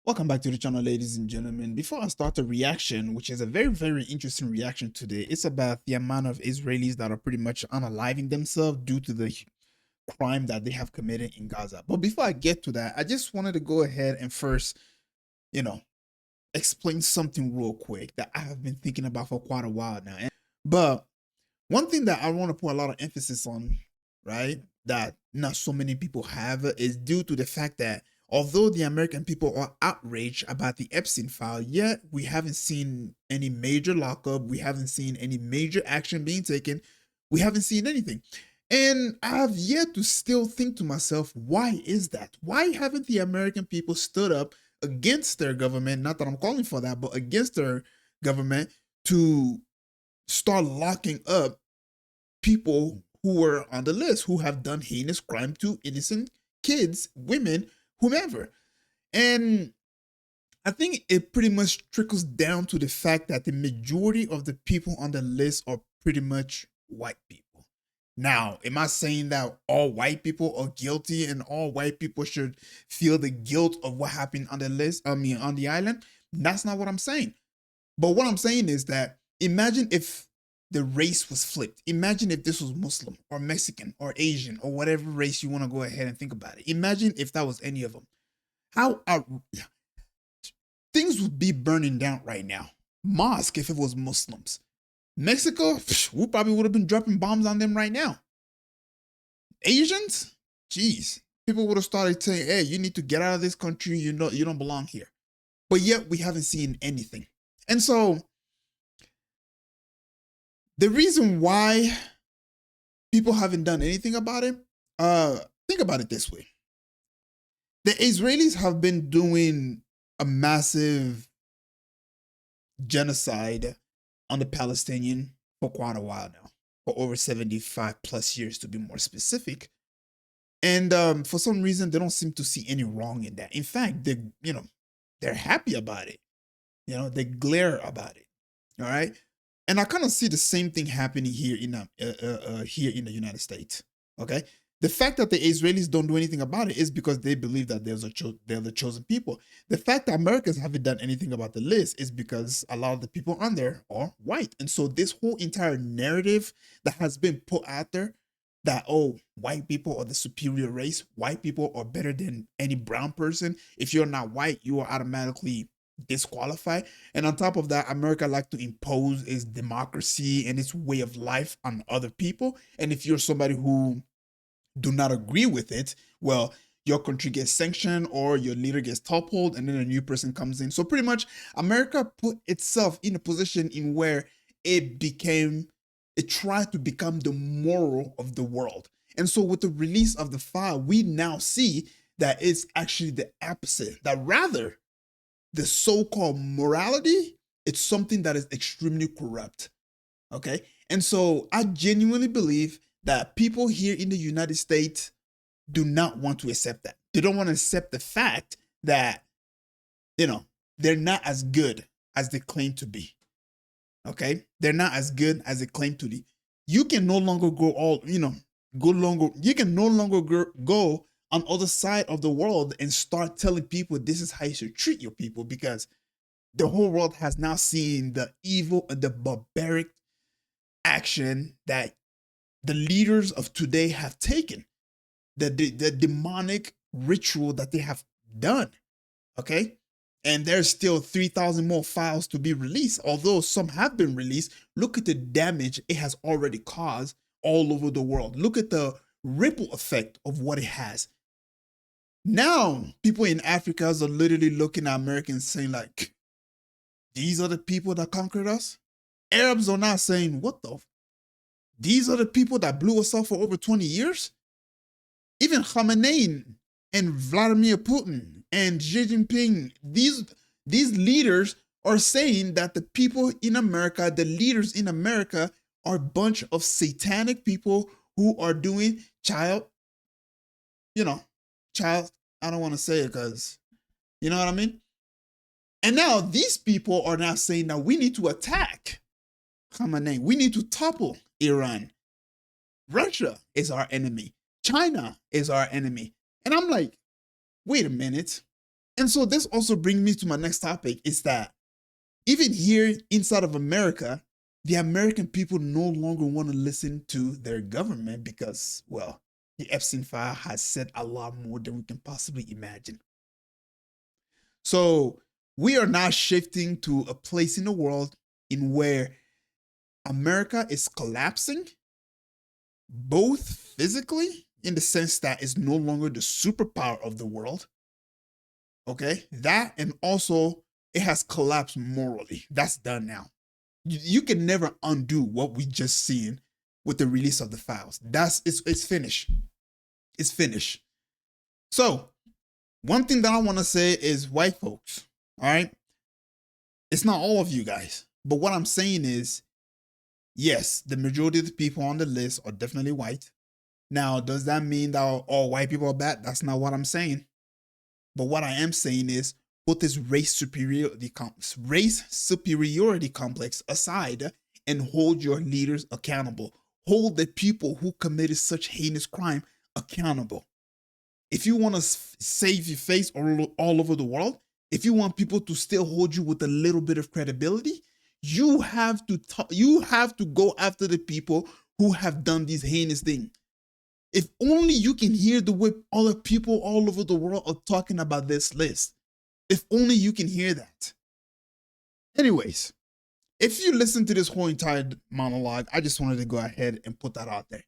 Welcome back to the channel, ladies and gentlemen. Before I start the reaction, which is a very interesting reaction today, it's about the amount of Israelis that are pretty much unaliving themselves due to the crime that they have committed in Gaza. But before I get to that, I just wanted to go ahead and first, you know, explain something real quick that I have been thinking about for quite a while now. But one thing that I want to put a lot of emphasis on, right, that not so many people have is due to the fact that although the American people are outraged about the Epstein file, yet we haven't seen any major lockup, we haven't seen any major action being taken, we haven't seen anything. And I have yet to still think to myself, why is that? Why haven't the American people stood up against their government? Not that I'm calling for that, but against their government to start locking up people who were on the list who have done heinous crime to innocent kids, women, whomever. And I think it pretty much trickles down to the fact that the majority of the people on the list are pretty much white people. Now, am I saying that all white people are guilty and all white people should feel the guilt of what happened on the list? I mean, on the island? That's not what I'm saying. But what I'm saying is that imagine if the race was flipped. Imagine if this was Muslim or Mexican or Asian or whatever race you want to go ahead and think about it. Imagine if that was any of them. How things would be burning down right now. Mosque if it was Muslims. Mexico, we probably would have been dropping bombs on them right now. Asians, geez, people would have started saying, "Hey, you need to get out of this country. You don't belong here." But yet we haven't seen anything. And so the reason why people haven't done anything about it, think about it this way. The Israelis have been doing a massive genocide on the Palestinian for quite a while now, for over 75 plus years to be more specific. And for some reason, they don't seem to see any wrong in that. In fact, they're happy about it. They glare about it. All right. And I kind of see the same thing happening here in the United States. Okay, the fact that the Israelis don't do anything about it is because they believe that they're the chosen people. The fact that Americans haven't done anything about the list is because a lot of the people on there are white, and so this whole entire narrative that has been put out there that, oh, white people are the superior race, white people are better than any brown person. If you're not white, you are automatically disqualified. And on top of that, America like to impose its democracy and its way of life on other people. And if you're somebody who do not agree with it, well, your country gets sanctioned or your leader gets toppled and then a new person comes in. So pretty much America put itself in a position in where it tried to become the moral of the world. And so with the release of the file, we now see that it's actually the opposite, that rather the so-called morality, it's something that is extremely corrupt. Okay. And so I genuinely believe that people here in the United States do not want to accept that. They don't want to accept the fact that, you know, they're not as good as they claim to be. Okay. They're not as good as they claim to be. You can no longer you can no longer go on other side of the world and start telling people this is how you should treat your people, because the whole world has now seen the evil and the barbaric action that the leaders of today have taken, the demonic ritual that they have done. Okay. And there's still 3,000 more files to be released. Although some have been released, look at the damage it has already caused all over the world. Look at the ripple effect of what it has. Now, people in Africa are literally looking at Americans saying, like, these are the people that conquered us. Arabs are now saying, what the? These are the people that blew us up for over 20 years. Even Khamenei and Vladimir Putin and Xi Jinping, these leaders are saying that the people in America, the leaders in America, are a bunch of satanic people who are doing child, I don't want to say it because, you know what I mean? And now these people are now saying that we need to attack Khamenei. We need to topple Iran. Russia is our enemy. China is our enemy. And I'm like, wait a minute. And so this also brings me to my next topic is that even here inside of America, the American people no longer want to listen to their government because, well, the Epstein file has said a lot more than we can possibly imagine. So we are now shifting to a place in the world in where America is collapsing, both physically, in the sense that it's no longer the superpower of the world. Okay, that, and also it has collapsed morally. That's done now. You can never undo what we just seen with the release of the files. It's finished. It's finished. So one thing that I want to say is white folks. All right, it's not all of you guys, but what I'm saying is, yes, the majority of the people on the list are definitely white. Now, does that mean that all white people are bad? That's not what I'm saying. But what I am saying is, put this race superiority complex aside and hold your leaders accountable. Hold the people who committed such heinous crime accountable. If you want to save your face all over the world, if you want people to still hold you with a little bit of credibility, you have to go after the people who have done these heinous things. If only you can hear the way other people all over the world are talking about this list. If only you can hear that. Anyways, if you listen to this whole entire monologue, I just wanted to go ahead and put that out there.